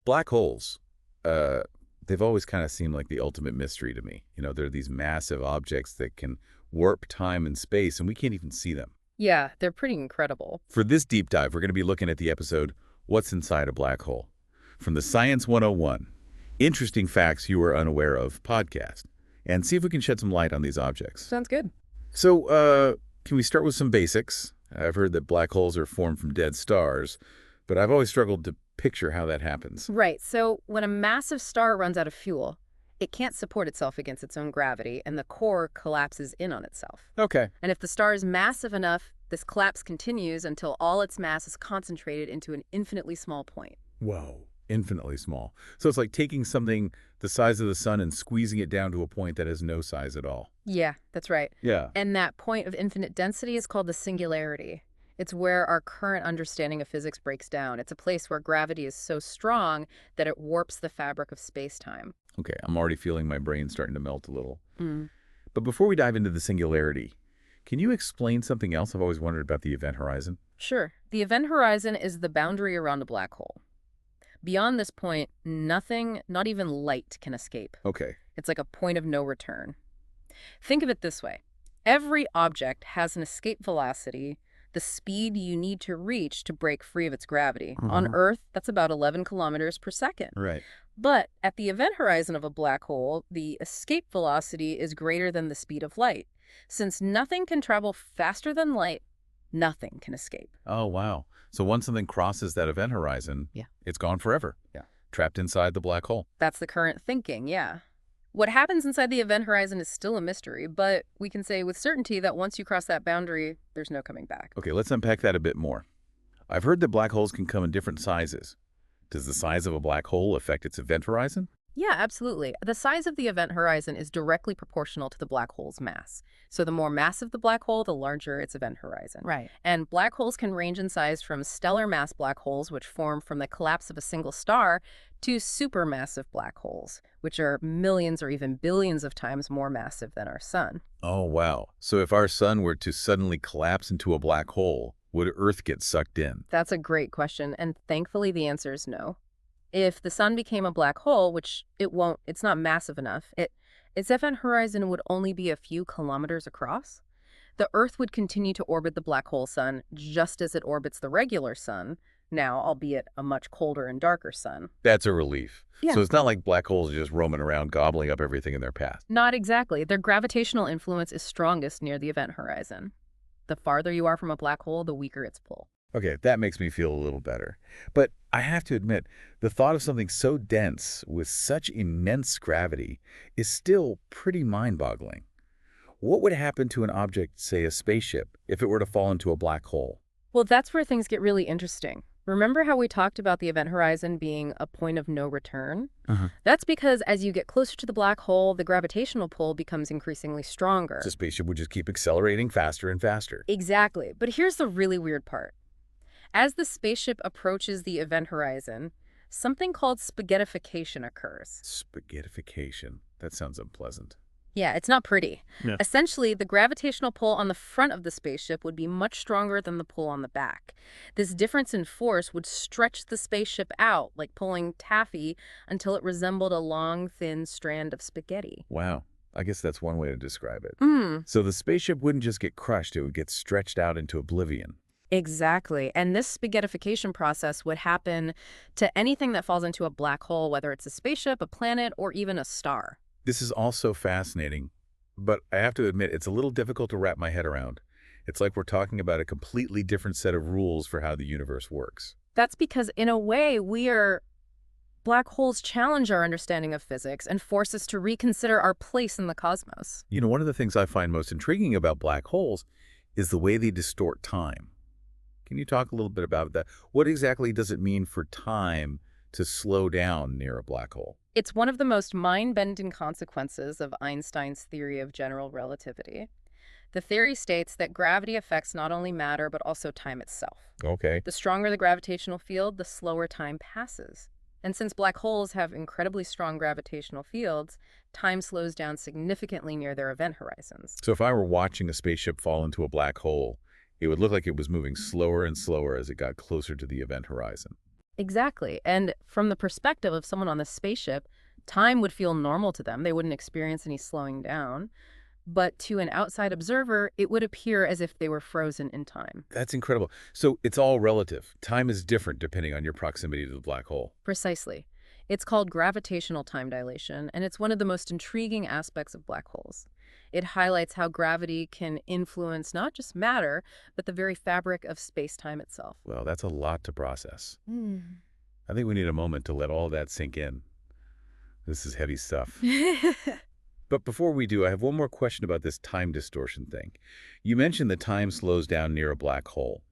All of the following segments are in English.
Black holes, uh, they've always kind of seemed like the ultimate mystery to me. They're these massive objects that can warp time and space, and we can't even see them. Yeah, they're pretty incredible. For this deep dive, we're going to be looking at the episode, What's Inside a Black Hole? From the Science 101, Interesting Facts You Were Unaware Of podcast, and see if we can shed some light on these objects. Sounds good. So, can we start with some basics? I've heard that black holes are formed from dead stars, but I've always struggled to picture how that happens. Right, so when a massive star runs out of fuel, it can't support itself against its own gravity, and the core collapses in on itself. Okay. And if the star is massive enough, this collapse continues until all its mass is concentrated into an infinitely small point. Whoa. Infinitely small. So it's like taking something the size of the sun and squeezing it down to a point that has no size at all. Yeah, that's right. Yeah. And that point of infinite density is called the singularity. It's where our current understanding of physics breaks down. It's a place where gravity is so strong that it warps the fabric of space-time. Okay, I'm already feeling my brain starting to melt a little. Mm. But before we dive into the singularity, can you explain something else I've always wondered about the event horizon? Sure. The event horizon is the boundary around a black hole. Beyond this point, nothing, not even light, can escape. Okay. It's like a point of no return. Think of it this way. Every object has an escape velocity, the speed you need to reach to break free of its gravity. On Earth, that's about 11 kilometers per second. Right. But at the event horizon of a black hole, the escape velocity is greater than the speed of light. Since nothing can travel faster than light, nothing can escape. Oh, wow. So once something crosses that event horizon, it's gone forever. Yeah. Trapped inside the black hole. That's the current thinking, yeah. What happens inside the event horizon is still a mystery, but we can say with certainty that once you cross that boundary, there's no coming back. Okay, let's unpack that a bit more. I've heard that black holes can come in different sizes. Does the size of a black hole affect its event horizon? Yeah, absolutely. The size of the event horizon is directly proportional to the black hole's mass. So the more massive the black hole, the larger its event horizon. Right. And black holes can range in size from stellar mass black holes, which form from the collapse of a single star, to supermassive black holes, which are millions or even billions of times more massive than our sun. Oh, wow. So if our sun were to suddenly collapse into a black hole, would Earth get sucked in? That's a great question, and thankfully the answer is no. If the sun became a black hole, which it won't, it's not massive enough, its event horizon would only be a few kilometers across. The Earth would continue to orbit the black hole sun just as it orbits the regular sun, now albeit a much colder and darker sun. That's a relief. Yeah. So it's not like black holes are just roaming around gobbling up everything in their path. Not exactly. Their gravitational influence is strongest near the event horizon. The farther you are from a black hole, the weaker its pull. Okay, that makes me feel a little better. But I have to admit, the thought of something so dense with such immense gravity is still pretty mind-boggling. What would happen to an object, say a spaceship, if it were to fall into a black hole? Well, that's where things get really interesting. Remember how we talked about the event horizon being a point of no return? That's because as you get closer to the black hole, the gravitational pull becomes increasingly stronger. The spaceship would just keep accelerating faster and faster. Exactly. But here's the really weird part. As the spaceship approaches the event horizon, something called spaghettification occurs. Spaghettification. That sounds unpleasant. Yeah, it's not pretty. Yeah. Essentially, the gravitational pull on the front of the spaceship would be much stronger than the pull on the back. This difference in force would stretch the spaceship out, like pulling taffy, until it resembled a long, thin strand of spaghetti. Wow. I guess that's one way to describe it. Hmm. So the spaceship wouldn't just get crushed, it would get stretched out into oblivion. Exactly. And this spaghettification process would happen to anything that falls into a black hole, whether it's a spaceship, a planet, or even a star. This is all so fascinating, but I have to admit it's a little difficult to wrap my head around. It's like we're talking about a completely different set of rules for how the universe works. That's because, in a way, black holes challenge our understanding of physics and force us to reconsider our place in the cosmos. One of the things I find most intriguing about black holes is the way they distort time. Can you talk a little bit about that? What exactly does it mean for time to slow down near a black hole? It's one of the most mind-bending consequences of Einstein's theory of general relativity. The theory states that gravity affects not only matter, but also time itself. Okay. The stronger the gravitational field, the slower time passes. And since black holes have incredibly strong gravitational fields, time slows down significantly near their event horizons. So if I were watching a spaceship fall into a black hole, it would look like it was moving slower and slower as it got closer to the event horizon. Exactly. And from the perspective of someone on the spaceship, time would feel normal to them. They wouldn't experience any slowing down. But to an outside observer, it would appear as if they were frozen in time. That's incredible. So it's all relative. Time is different depending on your proximity to the black hole. Precisely. It's called gravitational time dilation, and it's one of the most intriguing aspects of black holes. It highlights how gravity can influence not just matter, but the very fabric of space-time itself. Well, that's a lot to process. Hmm. I think we need a moment to let all that sink in. This is heavy stuff. But before we do, I have one more question about this time distortion thing. You mentioned that time slows down near a black hole,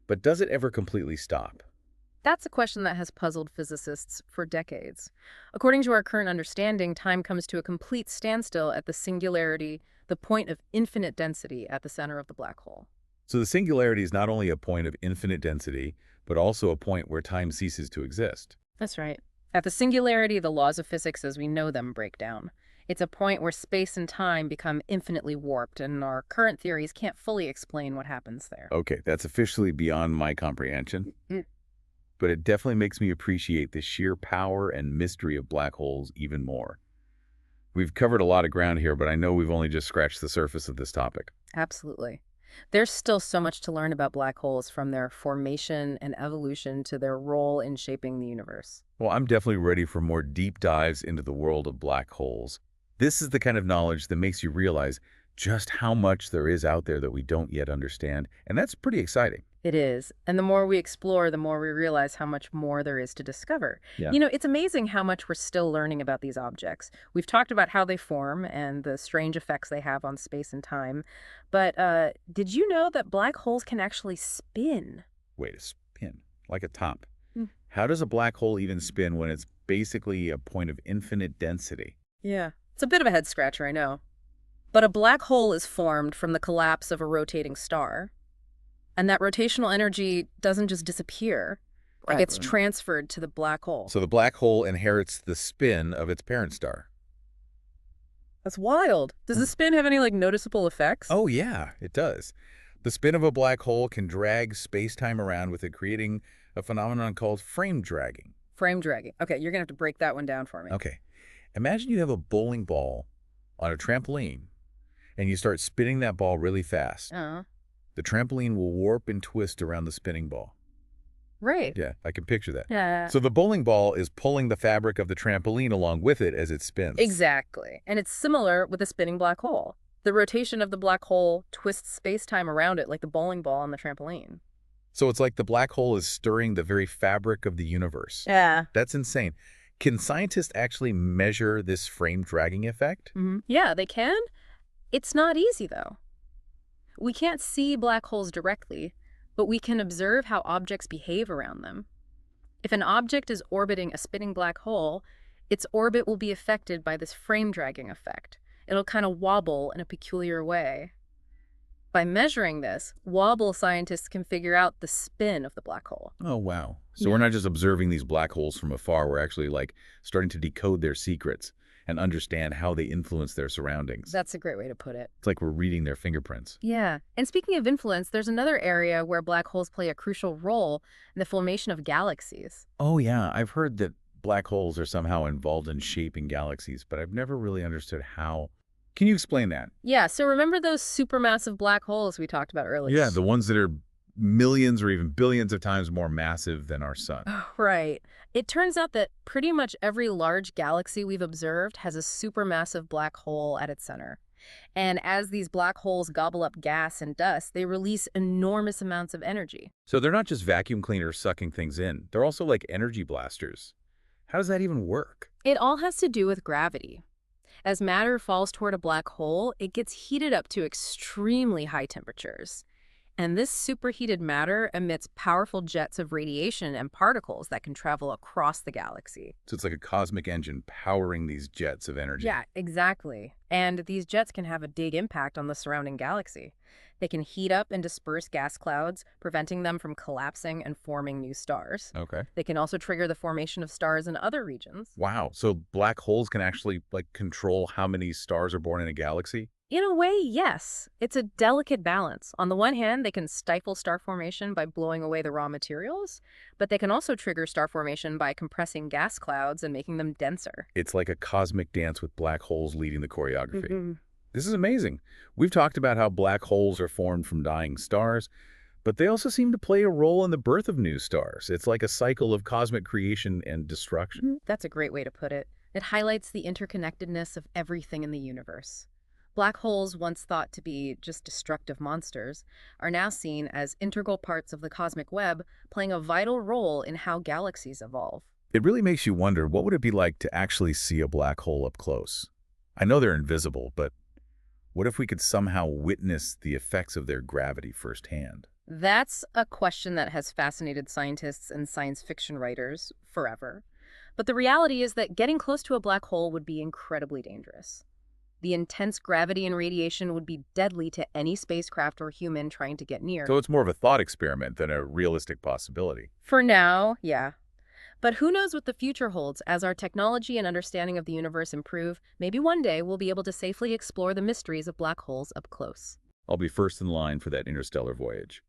but does it ever completely stop? That's a question that has puzzled physicists for decades. According to our current understanding, time comes to a complete standstill at the singularity, the point of infinite density at the center of the black hole. So the singularity is not only a point of infinite density, but also a point where time ceases to exist. That's right. At the singularity, the laws of physics as we know them break down. It's a point where space and time become infinitely warped, and our current theories can't fully explain what happens there. Okay, that's officially beyond my comprehension. But it definitely makes me appreciate the sheer power and mystery of black holes even more. We've covered a lot of ground here, but I know we've only just scratched the surface of this topic. Absolutely. There's still so much to learn about black holes, from their formation and evolution to their role in shaping the universe. Well, I'm definitely ready for more deep dives into the world of black holes. This is the kind of knowledge that makes you realize just how much there is out there that we don't yet understand, and that's pretty exciting. It is. And the more we explore, the more we realize how much more there is to discover. Yeah. It's amazing how much we're still learning about these objects. We've talked about how they form and the strange effects they have on space and time. But did you know that black holes can actually spin? Wait, a spin, like a top. Mm. How does a black hole even spin when it's basically a point of infinite density? Yeah. It's a bit of a head scratcher, I know. But a black hole is formed from the collapse of a rotating star. And that rotational energy doesn't just disappear. It gets transferred to the black hole. So the black hole inherits the spin of its parent star. That's wild. Does the spin have any, noticeable effects? Oh, yeah, it does. The spin of a black hole can drag space-time around with it, creating a phenomenon called frame dragging. Frame dragging. Okay, you're going to have to break that one down for me. Okay. Imagine you have a bowling ball on a trampoline, and you start spinning that ball really fast. Uh-huh. The trampoline will warp and twist around the spinning ball. Right. Yeah, I can picture that. Yeah. So the bowling ball is pulling the fabric of the trampoline along with it as it spins. Exactly. And it's similar with a spinning black hole. The rotation of the black hole twists space-time around it like the bowling ball on the trampoline. So it's like the black hole is stirring the very fabric of the universe. Yeah. That's insane. Can scientists actually measure this frame dragging effect? Yeah, they can. It's not easy, though. We can't see black holes directly, but we can observe how objects behave around them. If an object is orbiting a spinning black hole, its orbit will be affected by this frame dragging effect. It'll kind of wobble in a peculiar way. By measuring this, wobble scientists can figure out the spin of the black hole. Oh, wow. So we're not just observing these black holes from afar. We're actually starting to decode their secrets and understand how they influence their surroundings. That's a great way to put it. It's like we're reading their fingerprints. Yeah. And speaking of influence, there's another area where black holes play a crucial role in the formation of galaxies. Oh, yeah. I've heard that black holes are somehow involved in shaping galaxies, but I've never really understood how. Can you explain that? Yeah, so remember those supermassive black holes we talked about earlier? Yeah, the ones that are millions or even billions of times more massive than our sun. Right. It turns out that pretty much every large galaxy we've observed has a supermassive black hole at its center. And as these black holes gobble up gas and dust, they release enormous amounts of energy. So they're not just vacuum cleaners sucking things in. They're also like energy blasters. How does that even work? It all has to do with gravity. As matter falls toward a black hole, it gets heated up to extremely high temperatures. And this superheated matter emits powerful jets of radiation and particles that can travel across the galaxy. So it's like a cosmic engine powering these jets of energy. Yeah, exactly. And these jets can have a big impact on the surrounding galaxy. They can heat up and disperse gas clouds, preventing them from collapsing and forming new stars. Okay. They can also trigger the formation of stars in other regions. Wow. So black holes can actually control how many stars are born in a galaxy? In a way, yes. It's a delicate balance. On the one hand, they can stifle star formation by blowing away the raw materials, but they can also trigger star formation by compressing gas clouds and making them denser. It's like a cosmic dance with black holes leading the choreography. Hmm. This is amazing. We've talked about how black holes are formed from dying stars, but they also seem to play a role in the birth of new stars. It's like a cycle of cosmic creation and destruction. That's a great way to put it. It highlights the interconnectedness of everything in the universe. Black holes, once thought to be just destructive monsters, are now seen as integral parts of the cosmic web, playing a vital role in how galaxies evolve. It really makes you wonder, what would it be like to actually see a black hole up close? I know they're invisible, but what if we could somehow witness the effects of their gravity firsthand? That's a question that has fascinated scientists and science fiction writers forever. But the reality is that getting close to a black hole would be incredibly dangerous. The intense gravity and radiation would be deadly to any spacecraft or human trying to get near. So it's more of a thought experiment than a realistic possibility. For now, yeah. But who knows what the future holds as our technology and understanding of the universe improve? Maybe one day we'll be able to safely explore the mysteries of black holes up close. I'll be first in line for that interstellar voyage.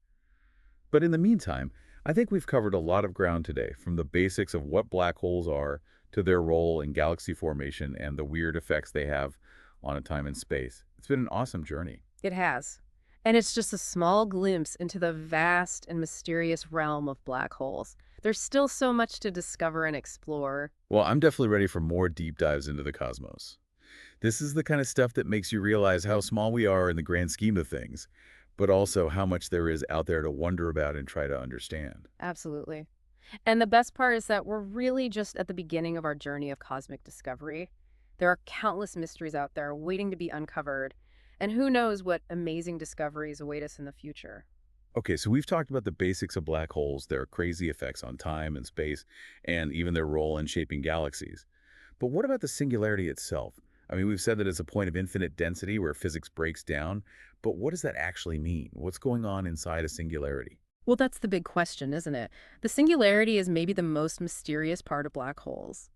But in the meantime, I think we've covered a lot of ground today, from the basics of what black holes are to their role in galaxy formation and the weird effects they have on time and space. It's been an awesome journey. It has. And it's just a small glimpse into the vast and mysterious realm of black holes. There's still so much to discover and explore. Well, I'm definitely ready for more deep dives into the cosmos. This is the kind of stuff that makes you realize how small we are in the grand scheme of things, but also how much there is out there to wonder about and try to understand. Absolutely. And the best part is that we're really just at the beginning of our journey of cosmic discovery. There are countless mysteries out there waiting to be uncovered, and who knows what amazing discoveries await us in the future. Okay, so we've talked about the basics of black holes, their crazy effects on time and space, and even their role in shaping galaxies. But what about the singularity itself? I mean, we've said that it's a point of infinite density where physics breaks down, but what does that actually mean? What's going on inside a singularity? Well, that's the big question, isn't it? The singularity is maybe the most mysterious part of black holes.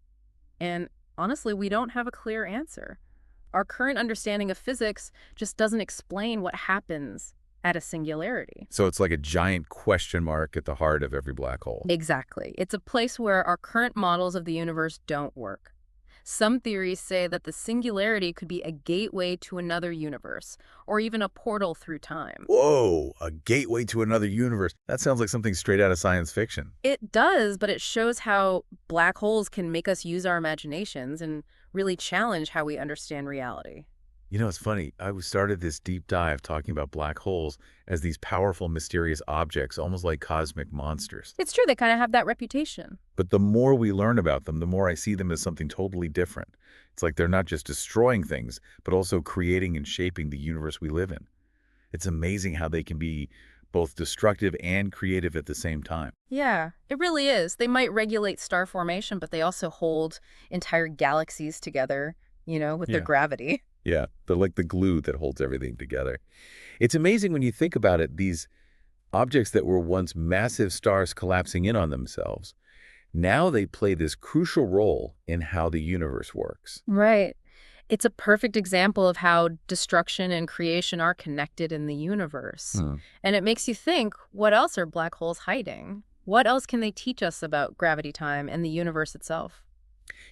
And honestly, we don't have a clear answer. Our current understanding of physics just doesn't explain what happens at a singularity. So it's like a giant question mark at the heart of every black hole. Exactly. It's a place where our current models of the universe don't work. Some theories say that the singularity could be a gateway to another universe, or even a portal through time. Whoa, a gateway to another universe. That sounds like something straight out of science fiction. It does, but it shows how black holes can make us use our imaginations and really challenge how we understand reality. You know, it's funny. I started this deep dive talking about black holes as these powerful, mysterious objects, almost like cosmic monsters. It's true, they kind of have that reputation. But the more we learn about them, the more I see them as something totally different. It's like they're not just destroying things, but also creating and shaping the universe we live in. It's amazing how they can be both destructive and creative at the same time. Yeah, it really is. They might regulate star formation, but they also hold entire galaxies together, with their Yeah. gravity. Yeah, they're like the glue that holds everything together. It's amazing when you think about it, these objects that were once massive stars collapsing in on themselves, now they play this crucial role in how the universe works. Right. It's a perfect example of how destruction and creation are connected in the universe. Hmm. And it makes you think, what else are black holes hiding? What else can they teach us about gravity, time, and the universe itself?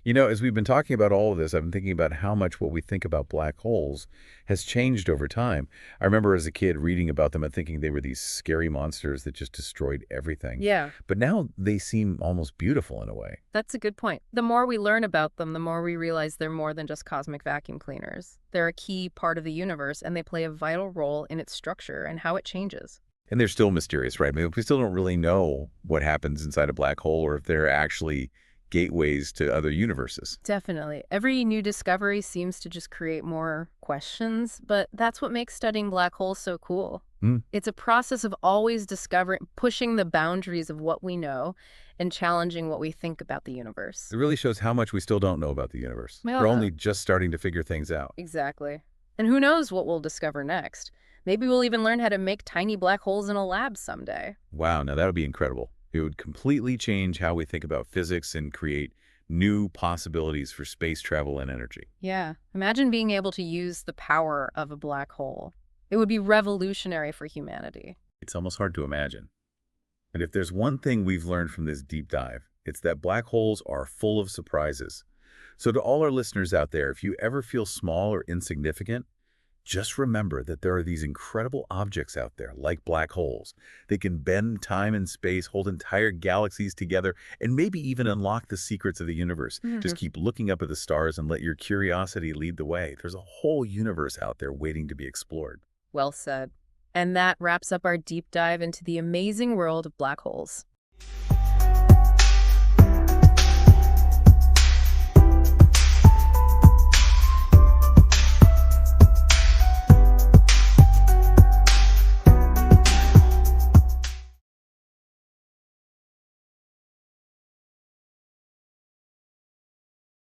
You know, as we've been talking about all of this, I've been thinking about how much what we think about black holes has changed over time. I remember as a kid reading about them and thinking they were these scary monsters that just destroyed everything. Yeah, But now they seem almost beautiful in a way. that's a good point. The more we learn about them, the more we realize they're more than just cosmic vacuum cleaners. They're a key part of the universe, and they play a vital role in its structure and how it changes. And they're still mysterious, right? I mean, we still don't really know what happens inside a black hole or if they're actually gateways to other universes. Definitely. Every new discovery seems to just create more questions, but that's what makes studying black holes so cool. Hmm. It's a process of always discovering, pushing the boundaries of what we know and challenging what we think about the universe. It really shows how much we still don't know about the universe. Well, We're only just starting to figure things out. Exactly. And who knows what we'll discover next? Maybe we'll even learn how to make tiny black holes in a lab someday. Wow, now that would be incredible. It would completely change how we think about physics and create new possibilities for space travel and energy. Yeah. Imagine being able to use the power of a black hole. It would be revolutionary for humanity. It's almost hard to imagine. And if there's one thing we've learned from this deep dive, it's that black holes are full of surprises. So to all our listeners out there, if you ever feel small or insignificant, just remember that there are these incredible objects out there, like black holes. They can bend time and space, hold entire galaxies together, and maybe even unlock the secrets of the universe. Just keep looking up at the stars and let your curiosity lead the way. There's a whole universe out there waiting to be explored. Well said. And that wraps up our deep dive into the amazing world of black holes.